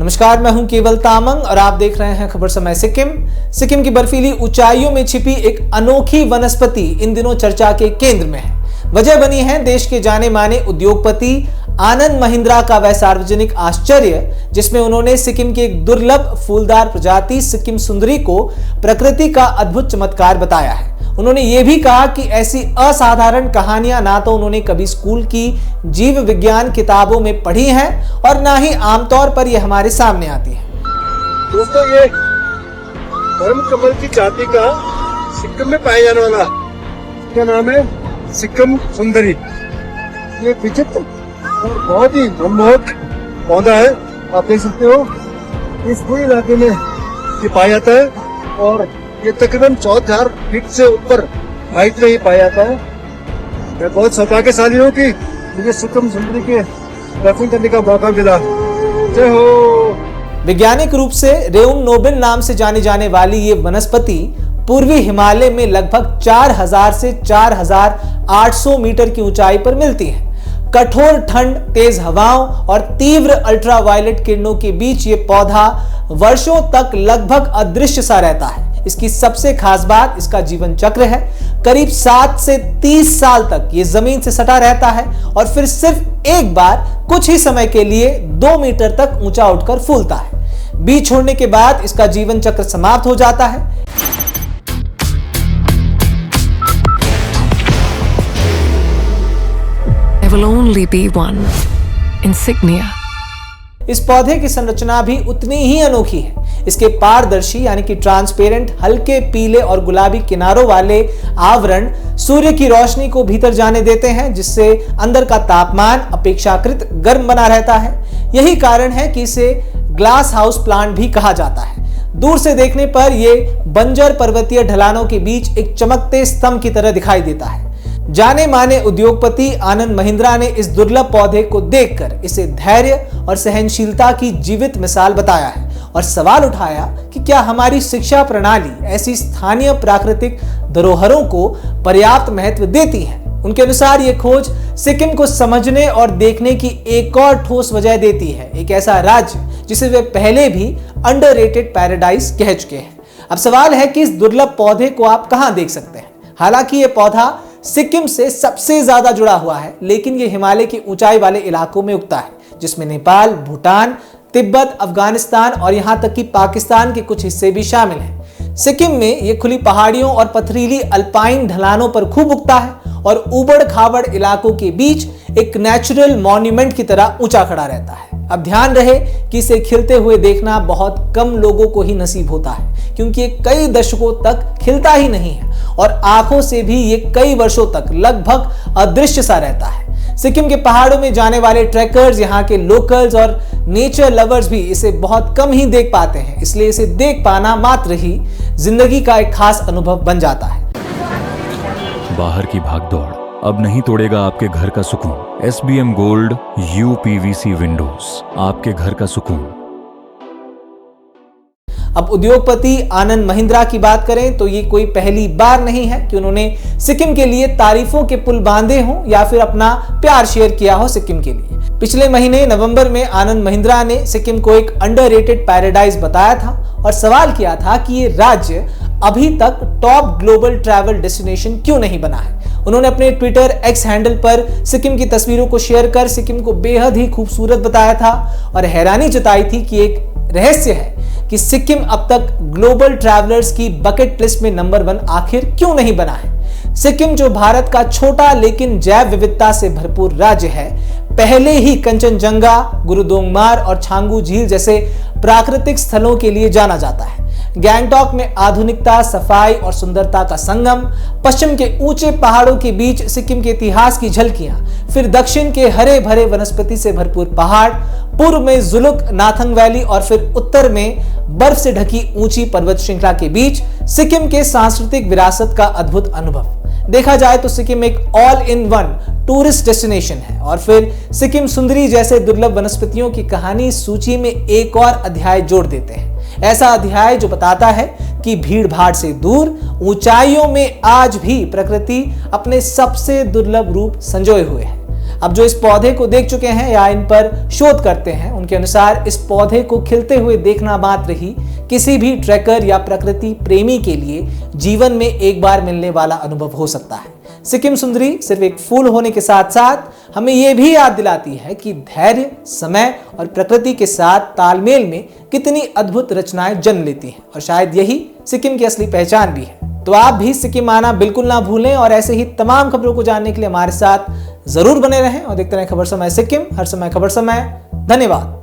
नमस्कार, मैं हूं केवल तामंग और आप देख रहे हैं खबर समय सिक्किम। सिक्किम की बर्फीली ऊंचाइयों में छिपी एक अनोखी वनस्पति इन दिनों चर्चा के केंद्र में है। वजह बनी है देश के जाने माने उद्योगपति आनंद महिंद्रा का वह सार्वजनिक आश्चर्य, जिसमें उन्होंने सिक्किम की एक दुर्लभ फूलदार प्रजाति सिक्किम सुंदरी को प्रकृति का अद्भुत चमत्कार बताया है। उन्होंने ये भी कहा कि ऐसी असाधारण कहानियां ना तो उन्होंने कभी स्कूल की जीव विज्ञान किताबों में पढ़ी हैं और ना ही आमतौर पर ये हमारे सामने आती है। दोस्तों, ये धर्म कमल की जाति का सिक्किम में पाया जाने वाला, इसका नाम है सिक्किम सुंदरी। ये विचित्र और बहुत ही मनमोहक पौधा है। आप देख सकते हो इस पूरे इलाके में ये पाया जाता है और ये तकरीबन 14,000 फीट से ऊपर हाइट में ही पाया जाता है। मैं बहुत सौभाग्यशाली हूँ कि मुझे सिक्किम सुंदरी के दर्शन करने का मौका मिला। जय हो। वैज्ञानिक रूप से रेउन नोबिल नाम से जाने जाने वाली ये वनस्पति पूर्वी हिमालय में लगभग 4,000 से 4,800 मीटर की ऊंचाई पर मिलती है। कठोर ठंड, तेज हवाओं और तीव्र अल्ट्रावायलेट किरणों के बीच ये पौधा वर्षों तक लगभग अदृश्य सा रहता है। इसकी सबसे खास बात इसका जीवन चक्र है। करीब 7 से 30 साल तक ये जमीन से सटा रहता है और फिर सिर्फ एक बार कुछ ही समय के लिए 2 मीटर तक ऊंचा उठकर फूलता है। बीज छोड़ने के बाद इसका जीवन चक्र समाप्त हो जाता है। There will only be one insignia. इस पौधे की संरचना भी उतनी ही अनोखी है। इसके पारदर्शी यानी कि ट्रांसपेरेंट हल्के पीले और गुलाबी किनारों वाले आवरण सूर्य की रोशनी को भीतर जाने देते हैं, जिससे अंदर का तापमान अपेक्षाकृत गर्म बना रहता है। यही कारण है कि इसे ग्लास हाउस प्लांट भी कहा जाता है। दूर से देखने पर यह बंजर पर्वतीय ढलानों के बीच एक चमकते स्तंभ की तरह दिखाई देता है। जाने माने उद्योगपति आनंद महिंद्रा ने इस दुर्लभ पौधे को देखकर इसे धैर्य और सहनशीलता की जीवित मिसाल बताया है और सवाल उठाया कि क्या हमारी शिक्षा प्रणाली ऐसी स्थानीय प्राकृतिक धरोहरों को पर्याप्त महत्व देती है। उनके अनुसार ये खोज सिक्किम को समझने और देखने की एक और ठोस वजह देती है, एक ऐसा राज्य जिसे वे पहले भी अंडररेटेड पैराडाइज कह चुके हैं। अब सवाल है कि इस दुर्लभ पौधे को आप कहां देख सकते हैं। हालांकि ये पौधा सिक्किम से सबसे ज्यादा जुड़ा हुआ है, लेकिन ये हिमालय की ऊंचाई वाले इलाकों में उगता है, जिसमें नेपाल, भूटान, तिब्बत, अफगानिस्तान और यहां तक कि पाकिस्तान के कुछ हिस्से भी शामिल हैं। सिक्किम में ये खुली पहाड़ियों और पथरीली अल्पाइन ढलानों पर खूब उगता है और उबड़ खाबड़ इलाकों के बीच एक नेचुरल मॉन्यूमेंट की तरह ऊंचा खड़ा रहता है। अब ध्यान रहे कि इसे खिलते हुए देखना बहुत कम लोगों को ही नसीब होता है, क्योंकि ये कई दशकों तक खिलता ही नहीं है और आंखों से भी ये कई वर्षों तक लगभग अदृश्य सा रहता है। सिक्किम के पहाड़ों में जाने वाले ट्रैकर्स, यहाँ के लोकल्स और नेचर लवर्स भी इसे बहुत कम ही देख पाते हैं, इसलिए इसे देख पाना मात्र ही जिंदगी का एक खास अनुभव बन जाता है। बाहर की भागदौड़ अब नहीं तोड़ेगा आपके घर का सुकून। SBM गोल्ड UPVC विंडोज, आपके घर का सुकून। अब उद्योगपति आनंद महिंद्रा की बात करें तो ये कोई पहली बार नहीं है कि उन्होंने सिक्किम के लिए तारीफों के पुल बांधे हों या फिर अपना प्यार शेयर किया हो सिक्किम के लिए। पिछले महीने नवंबर में आनंद महिंद्रा ने सिक्किम को एक अंडररेटेड पैराडाइज बताया था और सवाल किया था कि ये राज्य अभी तक टॉप ग्लोबल ट्रैवल डेस्टिनेशन क्यों नहीं बना है। उन्होंने अपने ट्विटर X हैंडल पर सिक्किम की तस्वीरों को शेयर कर सिक्किम को बेहद ही खूबसूरत बताया था और हैरानी जताई थी कि एक रहस्य है कि सिक्किम अब तक ग्लोबल ट्रैवलर्स की बकेट लिस्ट में नंबर 1 आखिर क्यों नहीं बना है। सिक्किम जो भारत का छोटा लेकिन जैव विविधता से भरपूर राज्य है, पहले ही कंचनजंगा, गुरुदोंगमार और छांगू झील जैसे प्राकृतिक स्थलों के लिए जाना जाता है। गैंगटॉक में आधुनिकता, सफाई और सुंदरता का संगम, पश्चिम के ऊंचे पहाड़ों के बीच सिक्किम के इतिहास की झलकियां, फिर दक्षिण के हरे भरे वनस्पति से भरपूर पहाड़, पूर्व में जुलुक नाथंग वैली और फिर उत्तर में बर्फ से ढकी ऊंची पर्वत श्रृंखला के बीच सिक्किम के सांस्कृतिक विरासत का अद्भुत अनुभव। देखा जाए तो सिक्किम एक all in one tourist destination है और फिर सिक्किम सुंदरी जैसे दुर्लभ वनस्पतियों की कहानी सूची में एक और अध्याय जोड़ देते हैं। ऐसा अध्याय जो बताता है कि भीड़ भाड़ से दूर ऊंचाइयों में आज भी प्रकृति अपने सबसे दुर्लभ रूप संजोए हुए है। अब जो इस पौधे को देख चुके हैं या इन पर शोध करते हैं, उनके अनुसार इस पौधे को खिलते हुए देखना मात्र ही किसी भी ट्रैकर या प्रकृति प्रेमी के लिए जीवन में एक बार मिलने वाला अनुभव हो सकता है। सिक्किम सुंदरी सिर्फ एक फूल होने के साथ साथ हमें यह भी याद दिलाती है कि धैर्य, समय और प्रकृति के साथ तालमेल में कितनी अद्भुत रचनाएं जन्म लेती हैं, और शायद यही सिक्किम की असली पहचान भी है। तो आप भी सिक्किम आना बिल्कुल ना भूलें और ऐसे ही तमाम खबरों को जानने के लिए हमारे साथ जरूर बने रहें और देखते रहें खबर समय सिक्किम, हर समय खबर समय। धन्यवाद।